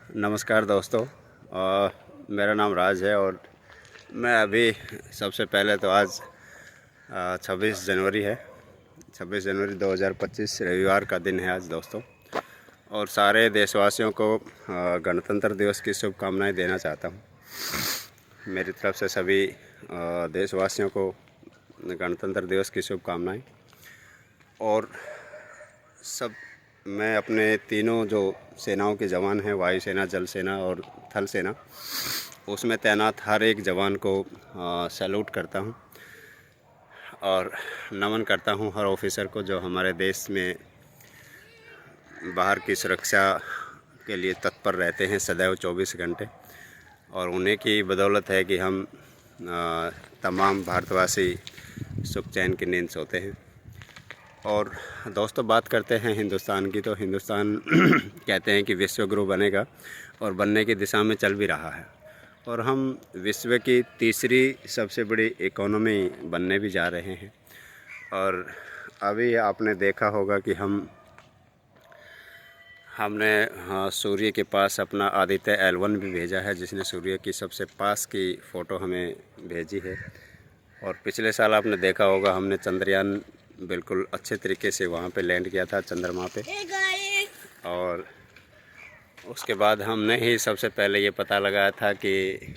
नमस्कार दोस्तों। मेरा नाम राज है और मैं अभी सबसे पहले तो आज 26 जनवरी है। 26 जनवरी 2025 रविवार का दिन है आज दोस्तों। और सारे देशवासियों को गणतंत्र दिवस की शुभकामनाएं देना चाहता हूं। मेरी तरफ से सभी देशवासियों को गणतंत्र दिवस की शुभकामनाएं। और सब मैं अपने तीनों जो सेनाओं के जवान हैं, वायुसेना, जल सेना और थल सेना, उसमें तैनात हर एक जवान को सैल्यूट करता हूं और नमन करता हूं हर ऑफिसर को जो हमारे देश में बाहर की सुरक्षा के लिए तत्पर रहते हैं सदैव 24 घंटे। और उन्हीं की बदौलत है कि हम तमाम भारतवासी सुख चैन की नींद सोते हैं। और दोस्तों, बात करते हैं हिंदुस्तान की, तो हिंदुस्तान कहते हैं कि विश्व गुरु बनेगा और बनने की दिशा में चल भी रहा है। और हम विश्व की तीसरी सबसे बड़ी इकोनॉमी बनने भी जा रहे हैं। और अभी आपने देखा होगा कि हमने सूर्य के पास अपना आदित्य L1 भी भेजा है, जिसने सूर्य की सबसे पास की फ़ोटो हमें भेजी है। और पिछले साल आपने देखा होगा हमने चंद्रयान बिल्कुल अच्छे तरीके से वहाँ पे लैंड किया था, चंद्रमा पे। और उसके बाद हमने ही सबसे पहले ये पता लगाया था कि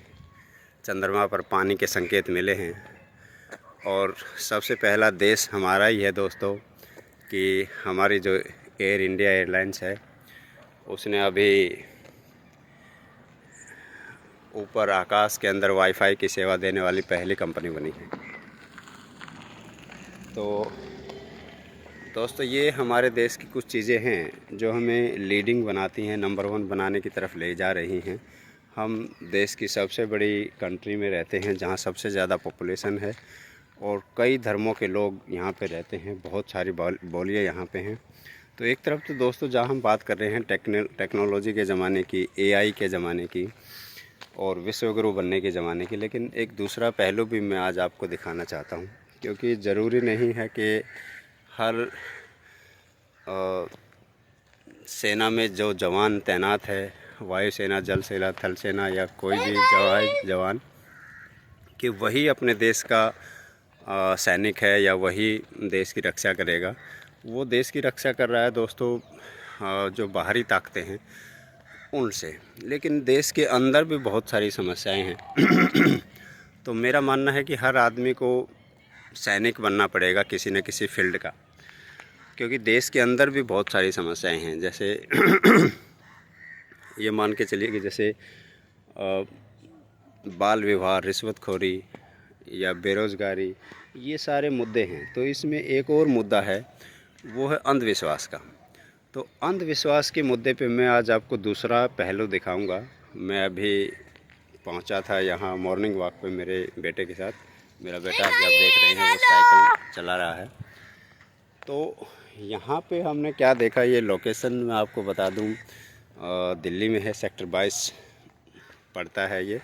चंद्रमा पर पानी के संकेत मिले हैं। और सबसे पहला देश हमारा ही है दोस्तों, कि हमारी जो एयर इंडिया एयरलाइंस है उसने अभी ऊपर आकाश के अंदर वाईफाई की सेवा देने वाली पहली कंपनी बनी है। तो दोस्तों, ये हमारे देश की कुछ चीज़ें हैं जो हमें लीडिंग बनाती हैं, नंबर 1 बनाने की तरफ ले जा रही हैं। हम देश की सबसे बड़ी कंट्री में रहते हैं जहाँ सबसे ज़्यादा पॉपुलेशन है और कई धर्मों के लोग यहाँ पे रहते हैं, बहुत सारी बोलियाँ यहाँ पे हैं। तो एक तरफ तो दोस्तों जहाँ हम बात कर रहे हैं टेक्नोलॉजी के ज़माने की, AI के ज़माने की और विश्वगुरु बनने के ज़माने की, लेकिन एक दूसरा पहलू भी मैं आज आपको दिखाना चाहता हूँ। क्योंकि ज़रूरी नहीं है कि हर सेना में जो जवान तैनात है, वायुसेना, जल सेना, थल सेना या कोई भी जवान, कि वही अपने देश का सैनिक है या वही देश की रक्षा करेगा। वो देश की रक्षा कर रहा है दोस्तों जो बाहरी ताकतें हैं उनसे, लेकिन देश के अंदर भी बहुत सारी समस्याएं हैं। तो मेरा मानना है कि हर आदमी को सैनिक बनना पड़ेगा किसी न किसी फील्ड का, क्योंकि देश के अंदर भी बहुत सारी समस्याएं हैं। जैसे ये मान के चलिए कि जैसे बाल विवाह, रिश्वतखोरी या बेरोज़गारी, ये सारे मुद्दे हैं। तो इसमें एक और मुद्दा है, वो है अंधविश्वास का। तो अंधविश्वास के मुद्दे पे मैं आज आपको दूसरा पहलू दिखाऊंगा। मैं अभी पहुंचा था यहाँ मॉर्निंग वॉक पे मेरे बेटे के साथ। मेरा बेटा अभी आप देख रहे हैं वो साइकिल चला रहा है। तो यहाँ पे हमने क्या देखा, ये लोकेशन मैं आपको बता दूँ, दिल्ली में है, सेक्टर 22 पड़ता है। ये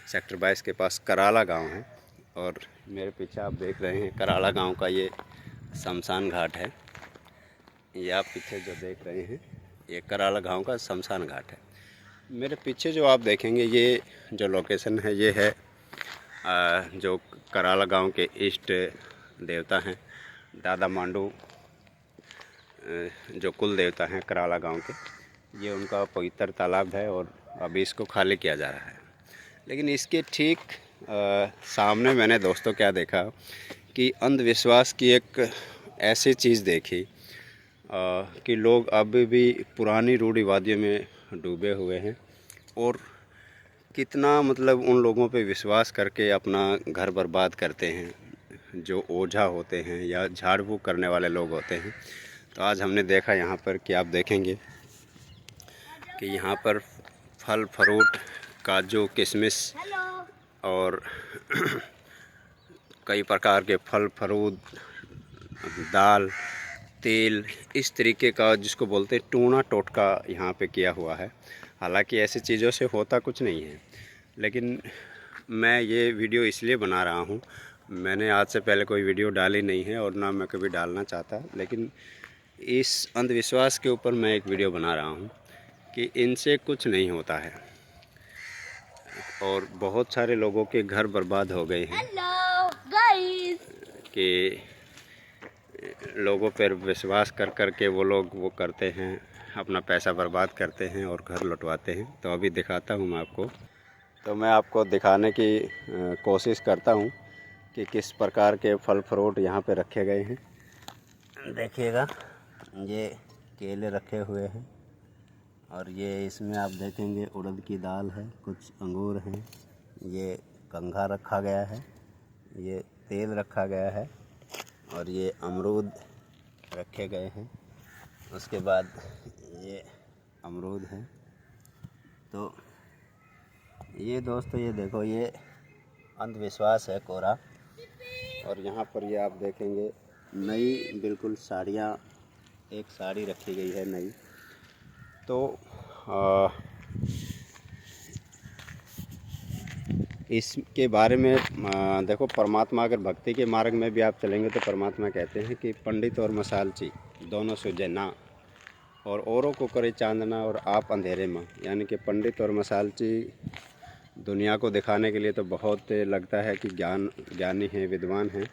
सेक्टर 22 के पास कराला गांव है। और मेरे पीछे आप देख रहे हैं कराला गांव का ये शमशान घाट है। ये आप पीछे जो देख रहे हैं ये कराला गांव का शमशान घाट है। मेरे पीछे जो आप देखेंगे ये जो लोकेशन है ये है जो कराला गांव के इष्ट देवता हैं, दादा मांडू, जो कुल देवता हैं कराला गांव के। ये उनका पवित्र तालाब है और अभी इसको खाली किया जा रहा है। लेकिन इसके ठीक सामने मैंने दोस्तों क्या देखा कि अंधविश्वास की एक ऐसी चीज़ देखी कि लोग अभी भी पुरानी रूढ़िवादियों में डूबे हुए हैं। और कितना मतलब उन लोगों पे विश्वास करके अपना घर बर्बाद करते हैं, जो ओझा होते हैं या झाड़ फूँक करने वाले लोग होते हैं। तो आज हमने देखा यहाँ पर कि आप देखेंगे कि यहाँ पर फल फ्रूट, काजू, किशमिश और कई प्रकार के फल फ्रूट, दाल, तेल, इस तरीके का जिसको बोलते हैं टूना टोटका यहाँ पे किया हुआ है। हालांकि ऐसी चीज़ों से होता कुछ नहीं है, लेकिन मैं ये वीडियो इसलिए बना रहा हूँ। मैंने आज से पहले कोई वीडियो डाली नहीं है और ना मैं कभी डालना चाहता, लेकिन इस अंधविश्वास के ऊपर मैं एक वीडियो बना रहा हूँ कि इनसे कुछ नहीं होता है और बहुत सारे लोगों के घर बर्बाद हो गए हैं। हेलो गाइस, कि लोगों पर विश्वास कर कर के वो लोग वो करते हैं, अपना पैसा बर्बाद करते हैं और घर लौटवाते हैं। तो अभी दिखाता हूँ मैं आपको। तो मैं आपको दिखाने की कोशिश करता हूँ कि किस प्रकार के फल फ्रूट यहाँ पे रखे गए हैं। देखिएगा, ये केले रखे हुए हैं और ये इसमें आप देखेंगे उड़द की दाल है, कुछ अंगूर हैं, ये कंघा रखा गया है, ये तेल रखा गया है और ये अमरूद रखे गए हैं। उसके बाद ये अमरूद हैं। तो ये दोस्तों, ये देखो, ये अंधविश्वास है कोरा। और यहाँ पर ये आप देखेंगे नई बिल्कुल साड़ियाँ, एक साड़ी रखी गई है नई। तो इसके बारे में देखो, परमात्मा अगर भक्ति के मार्ग में भी आप चलेंगे तो परमात्मा कहते हैं कि पंडित और मसालची दोनों सुझे ना, और औरों को करे चांदना और आप अंधेरे में। यानी कि पंडित और मसालची दुनिया को दिखाने के लिए तो बहुत लगता है कि ज्ञानी हैं, विद्वान हैं,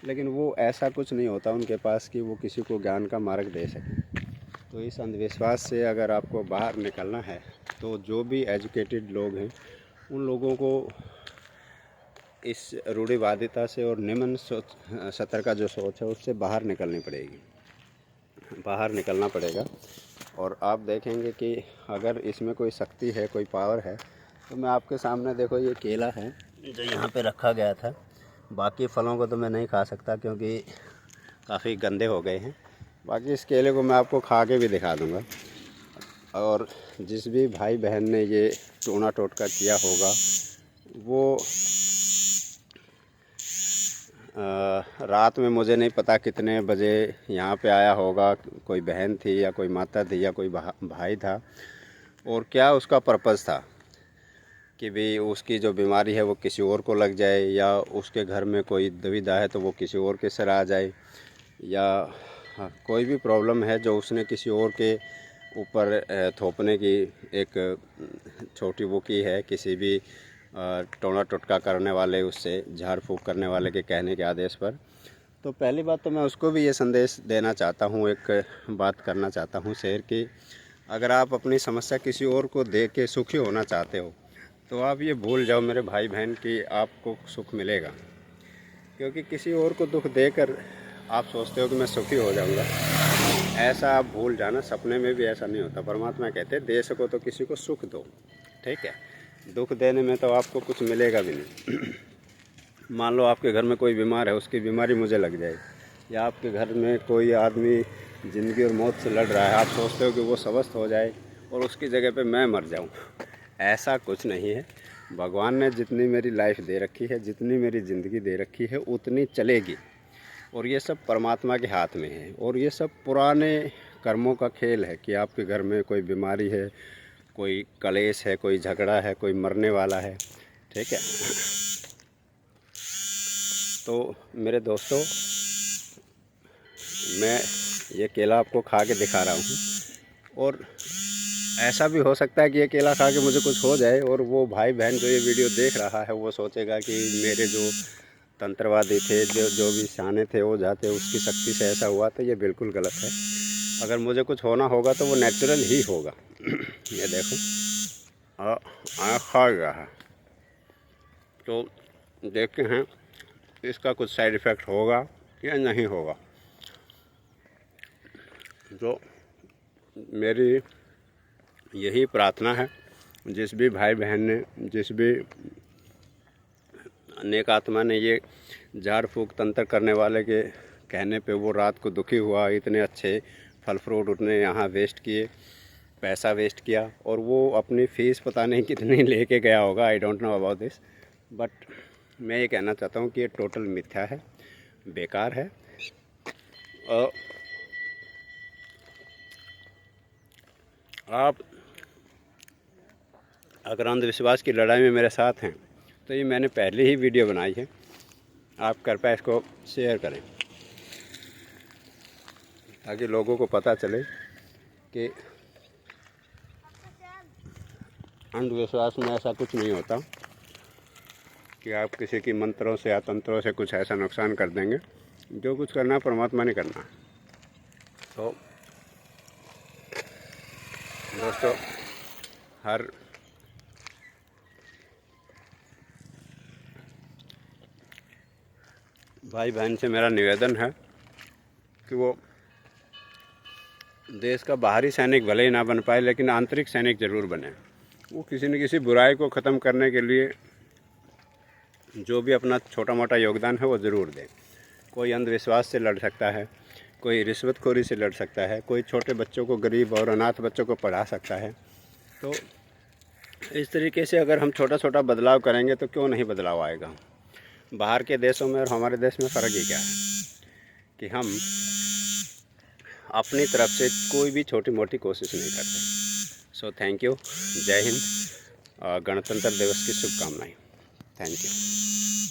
लेकिन वो ऐसा कुछ नहीं होता उनके पास कि वो किसी को ज्ञान का मार्ग दे सकें। तो इस अंधविश्वास से अगर आपको बाहर निकलना है तो जो भी एजुकेटेड लोग हैं उन लोगों को इस रूढ़िवादिता से और निम्न सोच सतर का जो सोच है उससे बाहर निकलनी पड़ेगी, बाहर निकलना पड़ेगा। और आप देखेंगे कि अगर इसमें कोई शक्ति है, कोई पावर है, तो मैं आपके सामने देखो, ये केला है जो यहाँ पे रखा गया था। बाकी फलों को तो मैं नहीं खा सकता क्योंकि काफ़ी गंदे हो गए हैं। बाकी इस केले को मैं आपको खा के भी दिखा दूँगा। और जिस भी भाई बहन ने ये टोना टोटका किया होगा वो रात में, मुझे नहीं पता कितने बजे यहाँ पे आया होगा, कोई बहन थी या कोई माता थी या कोई भाई था, और क्या उसका पर्पज़ था कि भी उसकी जो बीमारी है वो किसी और को लग जाए, या उसके घर में कोई दुविधा है तो वो किसी और के सिर आ जाए, या कोई भी प्रॉब्लम है जो उसने किसी और के ऊपर थोपने की एक छोटी वो की है, किसी भी टोना टोटका करने वाले, उससे झाड़ फूँक करने वाले के कहने के आदेश पर। तो पहली बात तो मैं उसको भी ये संदेश देना चाहता हूँ, एक बात करना चाहता हूँ शेयर कि अगर आप अपनी समस्या किसी और को दे के सुखी होना चाहते हो तो आप ये भूल जाओ मेरे भाई बहन कि आपको सुख मिलेगा। क्योंकि किसी और को दुख देकर आप सोचते हो कि मैं सुखी हो जाऊंगा, ऐसा आप भूल जाना, सपने में भी ऐसा नहीं होता। परमात्मा कहते हैं दे सको तो किसी को सुख दो, ठीक है। दुख देने में तो आपको कुछ मिलेगा भी नहीं। मान लो आपके घर में कोई बीमार है, उसकी बीमारी मुझे लग जाए, या आपके घर में कोई आदमी ज़िंदगी और मौत से लड़ रहा है, आप सोचते हो कि वो स्वस्थ हो जाए और उसकी जगह पे मैं मर जाऊं। ऐसा कुछ नहीं है। भगवान ने जितनी मेरी लाइफ दे रखी है, जितनी मेरी ज़िंदगी दे रखी है, उतनी चलेगी। और ये सब परमात्मा के हाथ में है। और ये सब पुराने कर्मों का खेल है कि आपके घर में कोई बीमारी है, कोई कलेश है, कोई झगड़ा है, कोई मरने वाला है, ठीक है। तो मेरे दोस्तों, मैं ये केला आपको खा के दिखा रहा हूँ, और ऐसा भी हो सकता है कि ये केला खा के मुझे कुछ हो जाए और वो भाई बहन जो ये वीडियो देख रहा है वो सोचेगा कि मेरे जो तंत्रवादी थे, जो भी सियाने थे, वो जाते उसकी शक्ति से ऐसा हुआ। तो ये बिल्कुल गलत है। अगर मुझे कुछ होना होगा तो वो नेचुरल ही होगा। ये देखो, खा गया है, तो देखते हैं इसका कुछ साइड इफ़ेक्ट होगा या नहीं होगा। तो मेरी यही प्रार्थना है, जिस भी भाई बहन ने, जिस भी नेक आत्मा ने ये झाड़ फूँक तंत्र करने वाले के कहने पे वो रात को दुखी हुआ, इतने अच्छे फल फ्रूट उसने यहाँ वेस्ट किए, पैसा वेस्ट किया, और वो अपनी फ़ीस पता नहीं कितनी लेके गया होगा, I don't know about this. But मैं ये कहना चाहता हूँ कि ये टोटल मिथ्या है, बेकार है। और आप अगर अंधविश्वास की लड़ाई में मेरे साथ हैं तो ये मैंने पहले ही वीडियो बनाई है, आप कृपया इसको शेयर करें ताकि लोगों को पता चले कि अंधविश्वास में ऐसा कुछ नहीं होता कि आप किसी की मंत्रों से या तंत्रों से कुछ ऐसा नुकसान कर देंगे। जो कुछ करना है परमात्मा ने करना है। तो दोस्तों, हर भाई बहन से मेरा निवेदन है कि वो देश का बाहरी सैनिक भले ही ना बन पाए, लेकिन आंतरिक सैनिक ज़रूर बने। वो किसी न किसी बुराई को ख़त्म करने के लिए जो भी अपना छोटा मोटा योगदान है वो ज़रूर दें। कोई अंधविश्वास से लड़ सकता है, कोई रिश्वतखोरी से लड़ सकता है, कोई छोटे बच्चों को, गरीब और अनाथ बच्चों को पढ़ा सकता है। तो इस तरीके से अगर हम छोटा छोटा बदलाव करेंगे तो क्यों नहीं बदलाव आएगा। बाहर के देशों में और हमारे देश में फ़र्क ही क्या है कि हम अपनी तरफ से कोई भी छोटी मोटी कोशिश नहीं करते। So thank you. जय हिंद। गणतंत्र दिवस की शुभकामनाएं। Thank you.